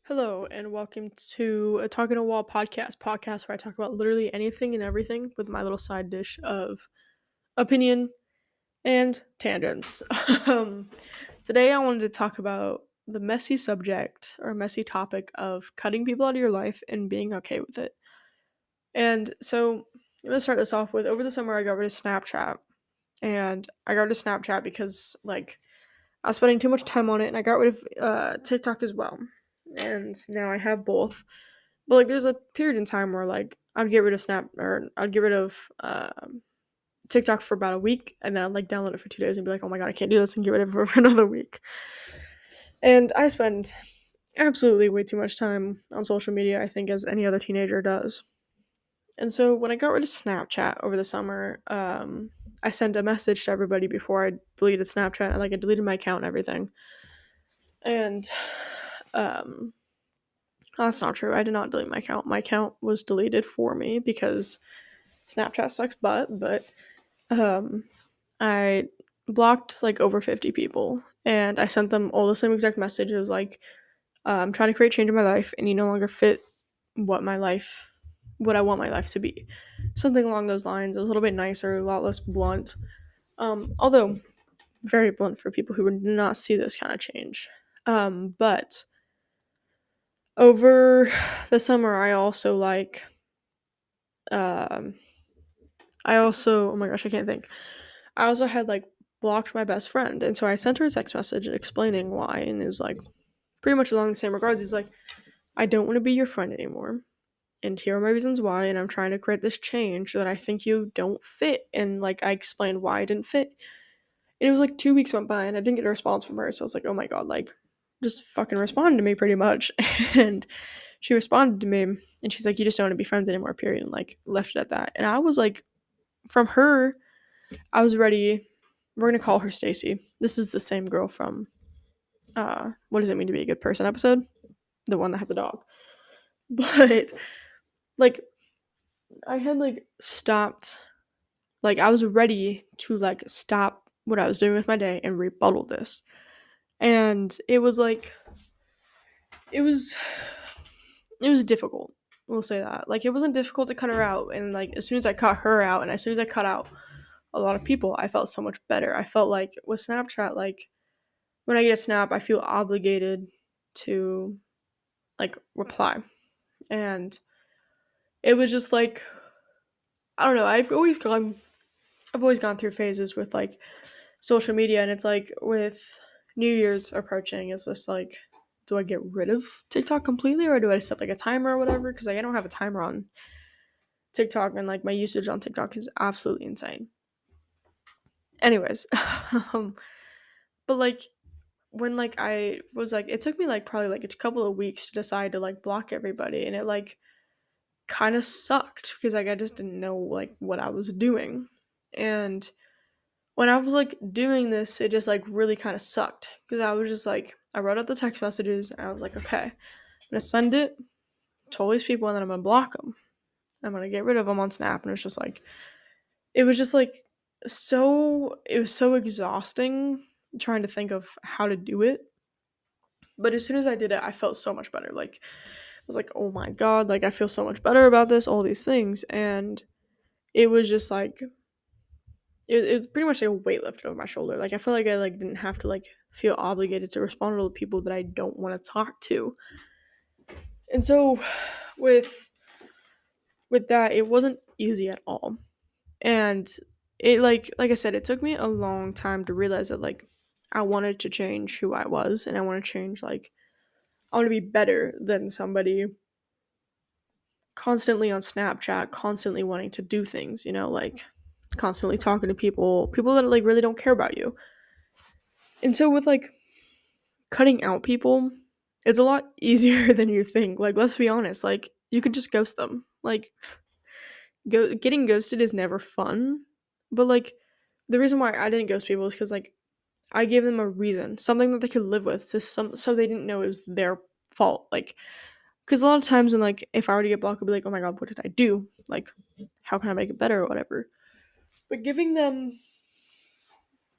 Hello and welcome to a Talking to Wall podcast where I talk about literally anything and everything with my little side dish of opinion and tangents. um, Today I wanted to talk about the messy subject or messy topic of cutting people out of your life and being okay with it. And so I'm gonna start this off with over the summer I got rid of Snapchat, and I got rid of Snapchat because I was spending too much time on it, and I got rid of TikTok as well. And now I have both. But there's a period in time where I'd get rid of I'd get rid of TikTok for about a week, and then I'd download it for 2 days and be like, oh my god, I can't do this, and get rid of it for another week. And I spend absolutely way too much time on social media, I think, as any other teenager does. And so when I got rid of Snapchat over the summer, I sent a message to everybody before I deleted Snapchat, and I deleted my account and everything. And um, that's not true. I did not delete my account. My account was deleted for me because Snapchat sucks butt, but um I blocked over 50 people, and I sent them all the same exact message. It was I'm trying to create change in my life and you no longer fit what my life what I want my life to be. Something along those lines. It was a little bit nicer, a lot less blunt. Although very blunt for people who would not see this kind of change. But over the summer um oh my gosh, I can't think. I also had blocked my best friend, and so I sent her a text message explaining why, and it was pretty much along the same regards. He's like, I don't want to be your friend anymore, and here are my reasons why, and I'm trying to create this change that I think you don't fit. And I explained why I didn't fit. And it was 2 weeks went by and I didn't get a response from her, so I was like, oh my god, just fucking respond to me pretty much. And she responded to me, and she's like, you just don't want to be friends anymore, period, and left it at that. And I was from her, I was ready. We're gonna call her Stacy. This is the same girl from What Does It Mean to Be a Good Person episode? The one that had the dog. But like I had stopped, I was ready to stop what I was doing with my day and rebuttal this. And it was it was difficult. We'll say that. It wasn't difficult to cut her out, and as soon as I cut her out and as soon as I cut out a lot of people, I felt so much better. I felt with Snapchat, when I get a snap, I feel obligated to reply. And it was just I don't know, I've always gone through phases with social media, and it's with New Year's approaching, it's just do I get rid of TikTok completely, or do I set a timer or whatever? Because I don't have a timer on TikTok, and my usage on TikTok is absolutely insane. Anyways, but when I was it took me probably a couple of weeks to decide to block everybody, and it kind of sucked because I just didn't know what I was doing. And when I was doing this, it just really kind of sucked because I was just I wrote out the text messages and I was okay, I'm gonna send it to all these people and then I'm gonna block them. I'm gonna get rid of them on Snap. And it's just it was just it was so exhausting trying to think of how to do it. But as soon as I did it, I felt so much better. I was oh my god, I feel so much better about this, all these things. And it was just it was pretty much a weight lifted off my shoulder. I feel I didn't have to feel obligated to respond to the people that I don't want to talk to. And so with that, it wasn't easy at all. And it I said, it took me a long time to realize that I wanted to change who I was, and I want to change I want to be better than somebody constantly on Snapchat, constantly wanting to do things, constantly talking to people that really don't care about you. And so with cutting out people, it's a lot easier than you think. Let's be honest, you could just ghost them. Getting ghosted is never fun, but the reason why I didn't ghost people is because I gave them a reason, something that they could live with, so they didn't know it was their fault. Because a lot of times when if I were to get blocked, I'd be oh my god, what did I do? How can I make it better or whatever? But giving them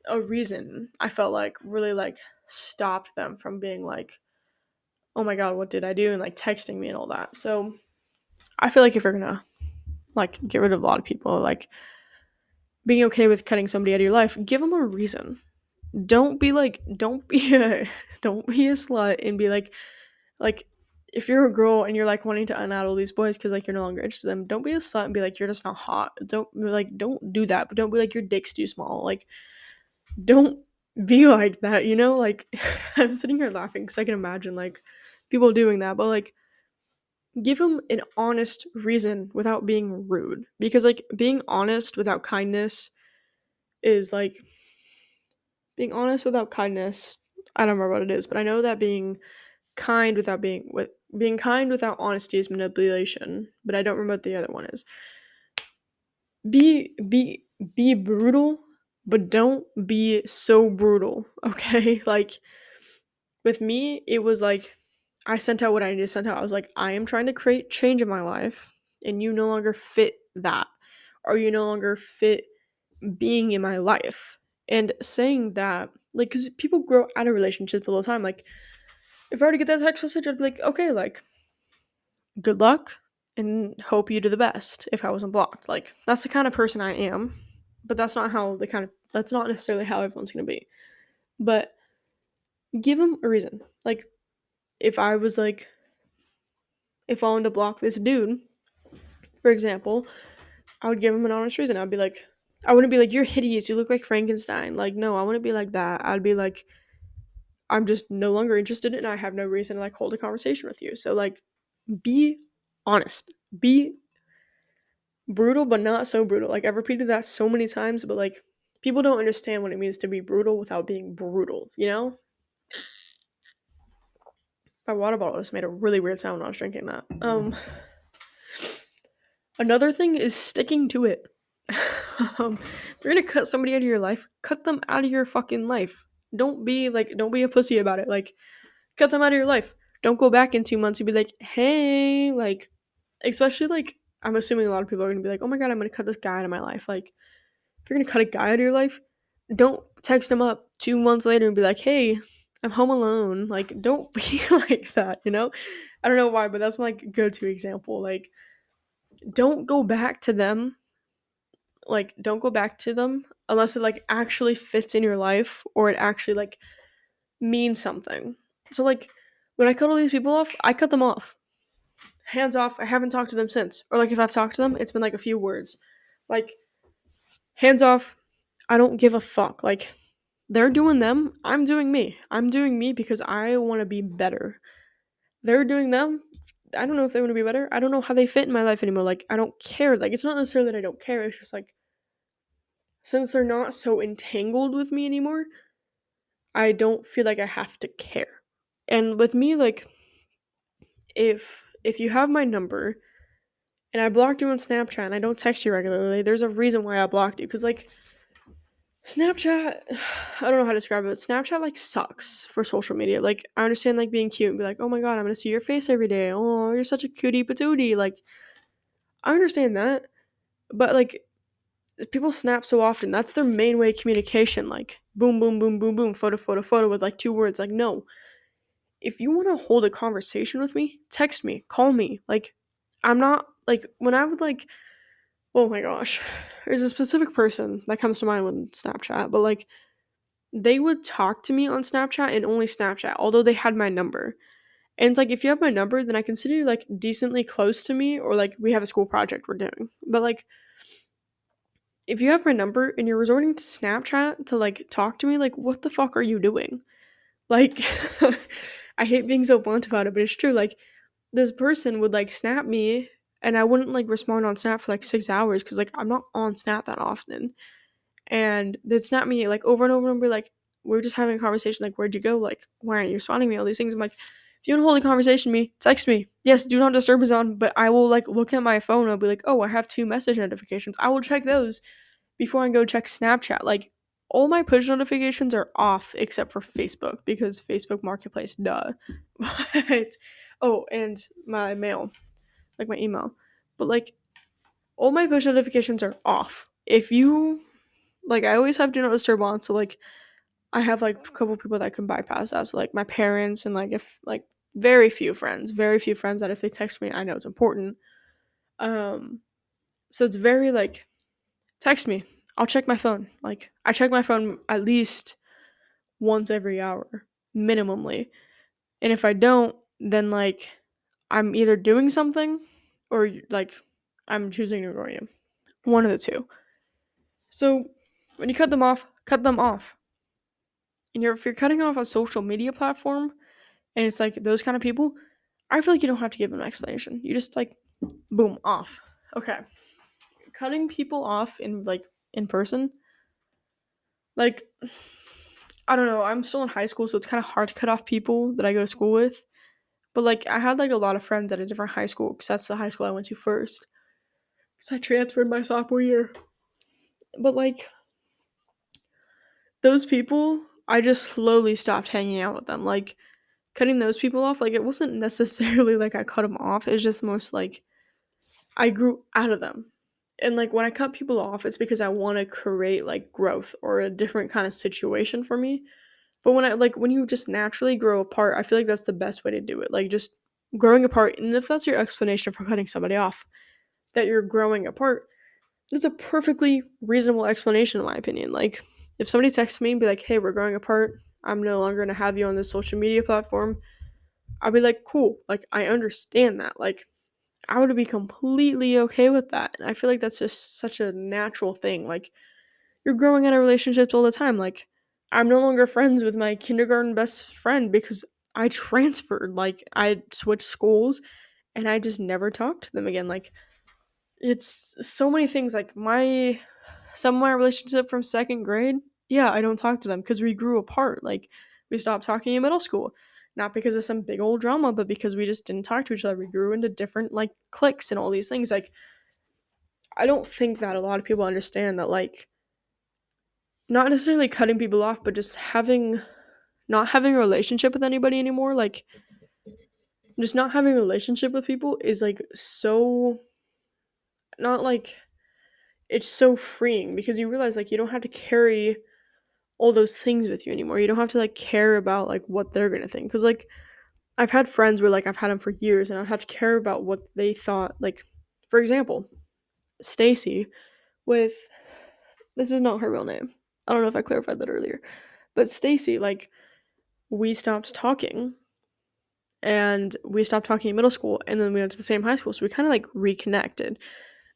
a reason, I felt really stopped them from being oh my god, what did I do? And like texting me and all that. So I feel like if you're gonna like get rid of a lot of people, like being okay with cutting somebody out of your life, give them a reason. Don't be a don't be a slut and be like if you're a girl and you're like wanting to unadd all these boys because like you're no longer interested in them, don't be a slut and be like you're just not hot. Don't do that, but don't be like your dick's too small. Like don't be like that, you know? Like I'm sitting here laughing because I can imagine like people doing that, but like give them an honest reason without being rude because like being honest without kindness is like being honest without kindness. I don't remember what it is, but I know that being kind without honesty is manipulation, but I don't remember what the other one is. Be brutal, but don't be so brutal, okay? Like with me, it was like I sent out what I needed to send out. I was like, I am trying to create change in my life, and you no longer fit that, or you no longer fit being in my life. And saying that, like, because people grow out of relationships all the time. Like, if I were to get that text message, I'd be like, okay, like, good luck and hope you do the best if I wasn't blocked. Like, that's the kind of person I am, but that's not necessarily how everyone's gonna be. But give them a reason. Like, if I was like, if I wanted to block this dude, for example, I would give him an honest reason. I'd be like, I wouldn't be like, you're hideous, you look like Frankenstein. Like, no, I wouldn't be like that. I'd be like, I'm just no longer interested and I have no reason to like hold a conversation with you. So like be honest. Be brutal but not so brutal. Like I've repeated that so many times, but like people don't understand what it means to be brutal without being brutal, you know? My water bottle just made a really weird sound when I was drinking that. Another thing is sticking to it. If you're gonna cut somebody out of your life, cut them out of your fucking life. Don't be a pussy about it. Like, cut them out of your life. Don't go back in 2 months and be like, hey, like, especially like, I'm assuming a lot of people are gonna be like, oh my god, I'm gonna cut this guy out of my life. Like, if you're gonna cut a guy out of your life, don't text him up 2 months later and be like, hey, I'm home alone. Like, don't be like that, you know? I don't know why, but that's my like go-to example. Like, don't go back to them. Like, don't go back to them unless it like actually fits in your life or it actually like means something. So like when I cut all these people off, I cut them off. Hands off. I haven't talked to them since. Or like if I've talked to them, it's been like a few words. Like hands off. I don't give a fuck. Like they're doing them, I'm doing me. I'm doing me because I want to be better. They're doing them. I don't know if they want to be better. I don't know how they fit in my life anymore. Like I don't care. Like it's not necessarily that I don't care. It's just like since they're not so entangled with me anymore, I don't feel like I have to care. And with me like if you have my number and I blocked you on Snapchat and I don't text you regularly, there's a reason why I blocked you. Cause like Snapchat, I don't know how to describe it, but Snapchat like sucks for social media. Like I understand like being cute and be like, oh my god, I'm gonna see your face every day. Oh, you're such a cutie patootie. Like I understand that, but like people snap so often. That's their main way of communication. Like boom, boom, boom, boom, boom, photo, photo, photo with like 2 words. Like no, if you want to hold a conversation with me, text me, call me. Like I'm not like when I would like oh my gosh. There's a specific person that comes to mind with Snapchat, but like they would talk to me on Snapchat and only Snapchat, although they had my number. And it's like if you have my number, then I consider you like decently close to me, or like we have a school project we're doing. But like if you have my number and you're resorting to Snapchat to like talk to me, like what the fuck are you doing? Like I hate being so blunt about it, but it's true. Like this person would like snap me and I wouldn't like respond on Snap for like 6 hours because like I'm not on Snap that often. And they'd snap me like over and over and be like, we're just having a conversation, like, where'd you go? Like, why aren't you responding to me? All these things. I'm like, if you want to hold a conversation with me, text me. Yes, do not disturb is on, but I will like look at my phone and I'll be like, oh, I have 2 message notifications. I will check those before I go check Snapchat. Like all my push notifications are off except for Facebook because Facebook Marketplace, duh. But oh, and my mail, like my email. But like all my push notifications are off. If you like I always have do not disturb on, so like I have like a couple people that can bypass that. So like my parents and like if like very few friends that if they text me, I know it's important. Um, so it's very like, text me, I'll check my phone. Like, I check my phone at least once every hour, minimally. And if I don't, then like, I'm either doing something or like, I'm choosing to ignore you. One of the two. So when you cut them off, cut them off. And if you're cutting off a social media platform and it's like those kind of people, I feel like you don't have to give them an explanation. You just like, boom, off. Okay. Cutting people off in like in person, like, I don't know, I'm still in high school, so it's kind of hard to cut off people that I go to school with. But like, I had like a lot of friends at a different high school because that's the high school I went to first. Because I transferred my sophomore year. But like, those people, I just slowly stopped hanging out with them. Like, cutting those people off, like, it wasn't necessarily like I cut them off. It's just most like I grew out of them. And like, when I cut people off, it's because I want to create like growth or a different kind of situation for me. But when you just naturally grow apart, I feel like that's the best way to do it. Like, just growing apart. And if that's your explanation for cutting somebody off, that you're growing apart, it's a perfectly reasonable explanation in my opinion. Like, if somebody texts me and be like, hey, we're growing apart, I'm no longer gonna have you on this social media platform, I'll be like, cool. Like, I understand that. Like, I would be completely okay with that. And I feel like that's just such a natural thing. Like, you're growing out of relationships all the time. Like, I'm no longer friends with my kindergarten best friend because I transferred. Like, I switched schools and I just never talked to them again. Like, it's so many things. Like, some of my relationship from second grade, yeah, I don't talk to them because we grew apart. Like, we stopped talking in middle school. Not because of some big old drama, but because we just didn't talk to each other. We grew into different like cliques and all these things. Like, I don't think that a lot of people understand that, like, not necessarily cutting people off, but just not having a relationship with anybody anymore. Like, just not having a relationship with people is like so, not like, it's so freeing because you realize like you don't have to carry all those things with you anymore. You don't have to like care about like what they're gonna think. Because like, I've had friends where like I've had them for years and I'd have to care about what they thought. Like, for example, Stacy with, this is not her real name. I don't know if I clarified that earlier. But Stacy, like, we stopped talking and we stopped talking in middle school and then we went to the same high school. So we kind of like reconnected.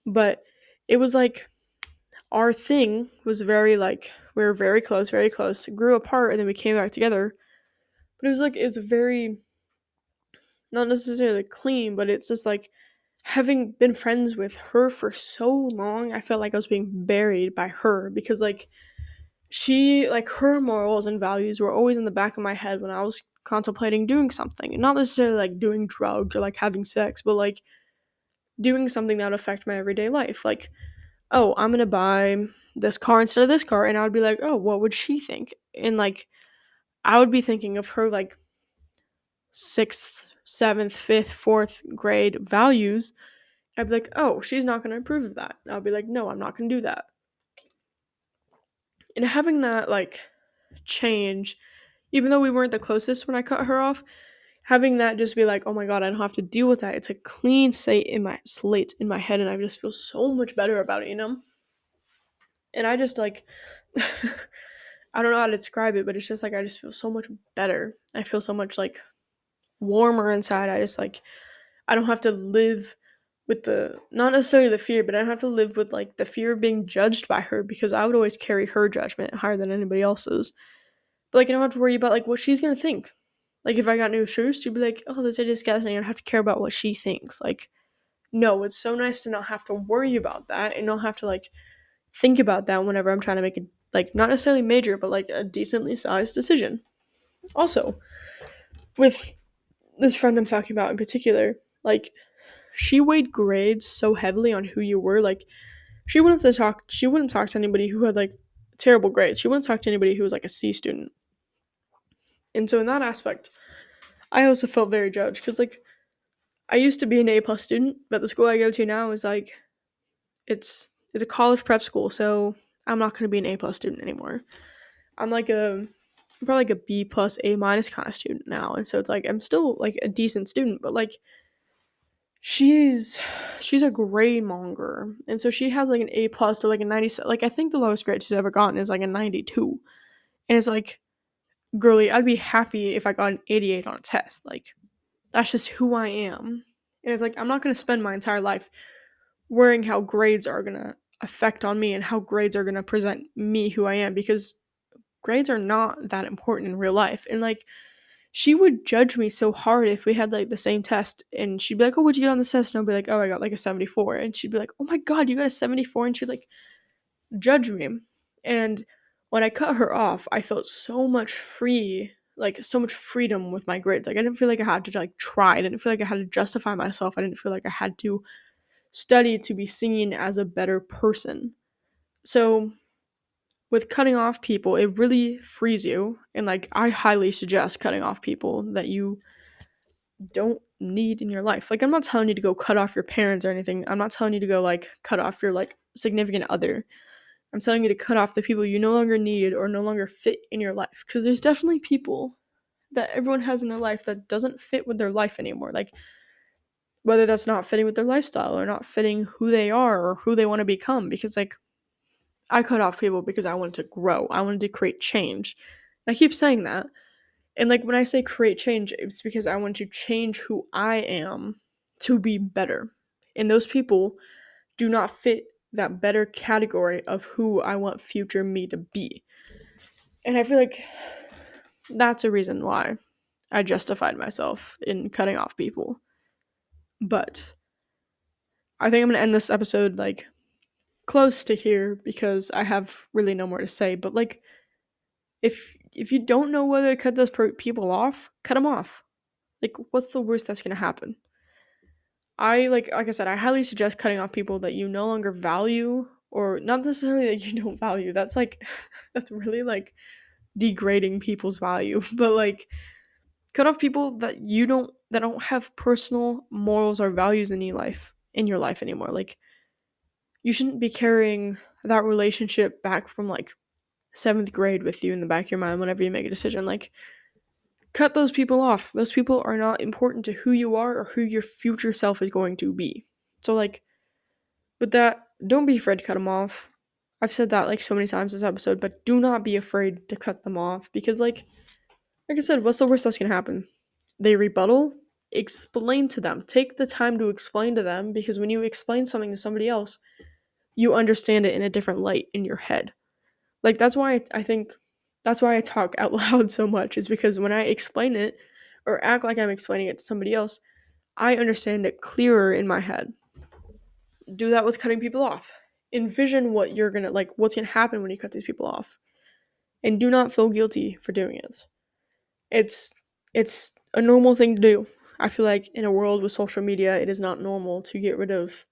But it was like our thing was very like, we were very close, grew apart, and then we came back together. But it was like, it's very, not necessarily clean, but it's just like, having been friends with her for so long, I felt like I was being buried by her because like, she, like, her morals and values were always in the back of my head when I was contemplating doing something. And not necessarily like doing drugs or like having sex, but like doing something that would affect my everyday life. Like, oh, I'm gonna buy this car instead of this car, and I would be like, oh, what would she think? And like, I would be thinking of her like sixth, seventh, fifth, fourth grade values. I'd be like, oh, she's not gonna approve of that. And I'll be like, no, I'm not gonna do that. And having that like change, even though we weren't the closest when I cut her off, having that just be like, oh my god, I don't have to deal with that. It's a clean slate in my head, and I just feel so much better about it, you know? And I just like, I don't know how to describe it, but it's just like I just feel so much better. I feel so much like warmer inside. I just like, I don't have to live with the, not necessarily the fear, but I don't have to live with like the fear of being judged by her because I would always carry her judgment higher than anybody else's. But like, I don't have to worry about like what she's gonna think. Like, if I got new shoes, she'd be like, oh, those are disgusting. I don't have to care about what she thinks. Like, no, it's so nice to not have to worry about that and not have to like think about that whenever I'm trying to make a, like, not necessarily major, but like a decently sized decision. Also, with this friend I'm talking about in particular, like, she weighed grades so heavily on who you were. Like, she wouldn't talk to anybody who had like terrible grades. She wouldn't talk to anybody who was like a C student. And so in that aspect, I also felt very judged because like, I used to be an A plus student, but the school I go to now is like, it's a college prep school, so I'm not going to be an A plus student anymore. I'm like a I'm probably like a B plus A minus kind of student now. And so it's like I'm still like a decent student, but like she's a grade monger. And so she has like an A plus to like a 90. Like I think the lowest grade she's ever gotten is like a 92. And it's like, girly, I'd be happy if I got an 88 on a test. Like that's just who I am. And it's like I'm not gonna spend my entire life worrying how grades are gonna affect on me and how grades are gonna present me who I am, because grades are not that important in real life. And like she would judge me so hard if we had like the same test, and she'd be like, "Oh, what'd you get on this test?" And I'd be like, "Oh, I got like a 74." And she'd be like, "Oh my god, you got a 74?" And she'd like judge me. And when I cut her off, I felt so much free, like so much freedom with my grades. Like I didn't feel like I had to like try. I didn't feel like I had to justify myself. I didn't feel like I had to study to be seen as a better person. So with cutting off people, it really frees you. And like I highly suggest cutting off people that you don't need in your life. Like I'm not telling you to go cut off your parents or anything. I'm not telling you to go like cut off your like significant other. I'm telling you to cut off the people you no longer need or no longer fit in your life, because there's definitely people that everyone has in their life that doesn't fit with their life anymore. Like whether that's not fitting with their lifestyle or not fitting who they are or who they want to become, because like I cut off people because I wanted to grow. I wanted to create change. And I keep saying that. And like when I say create change, it's because I want to change who I am to be better. And those people do not fit that better category of who I want future me to be. And I feel like that's a reason why I justified myself in cutting off people. But I think I'm going to end this episode like close to here because I have really no more to say. But like if you don't know whether to cut those people off, cut them off. Like what's the worst that's going to happen? I like I said, I highly suggest cutting off people that you no longer value, or not necessarily that you don't value. That's like that's really like degrading people's value. But like cut off people that don't have personal morals or values in your life anymore. Like you shouldn't be carrying that relationship back from like 7th grade with you in the back of your mind whenever you make a decision. Like cut those people off. Those people are not important to who you are or who your future self is going to be. So like with that, don't be afraid to cut them off. I've said that like so many times this episode, but do not be afraid to cut them off, because like I said, what's the worst that's gonna happen? They rebuttal? Explain to them. Take the time to explain to them, because when you explain something to somebody else, you understand it in a different light in your head. Like that's why I think that's why I talk out loud so much, is because when I explain it or act like I'm explaining it to somebody else, I understand it clearer in my head. Do that with cutting people off. Envision what you're gonna like, what's gonna happen when you cut these people off. And do not feel guilty for doing it. It's a normal thing to do. I feel like in a world with social media, it is not normal to get rid of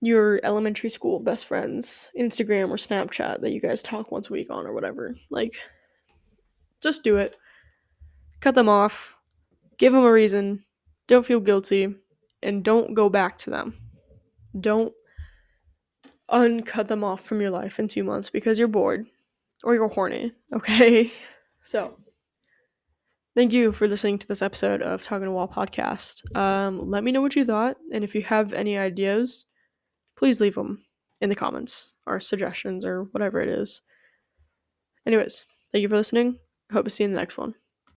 your elementary school best friends, Instagram or Snapchat that you guys talk once a week on or whatever. Like, just do it. Cut them off. Give them a reason. Don't feel guilty. And don't go back to them. Don't uncut them off from your life in 2 months because you're bored or you're horny, okay? So, thank you for listening to this episode of Talking to Wall podcast. Let me know what you thought, and if you have any ideas, please leave them in the comments or suggestions or whatever it is. Anyways, thank you for listening. I hope to see you in the next one.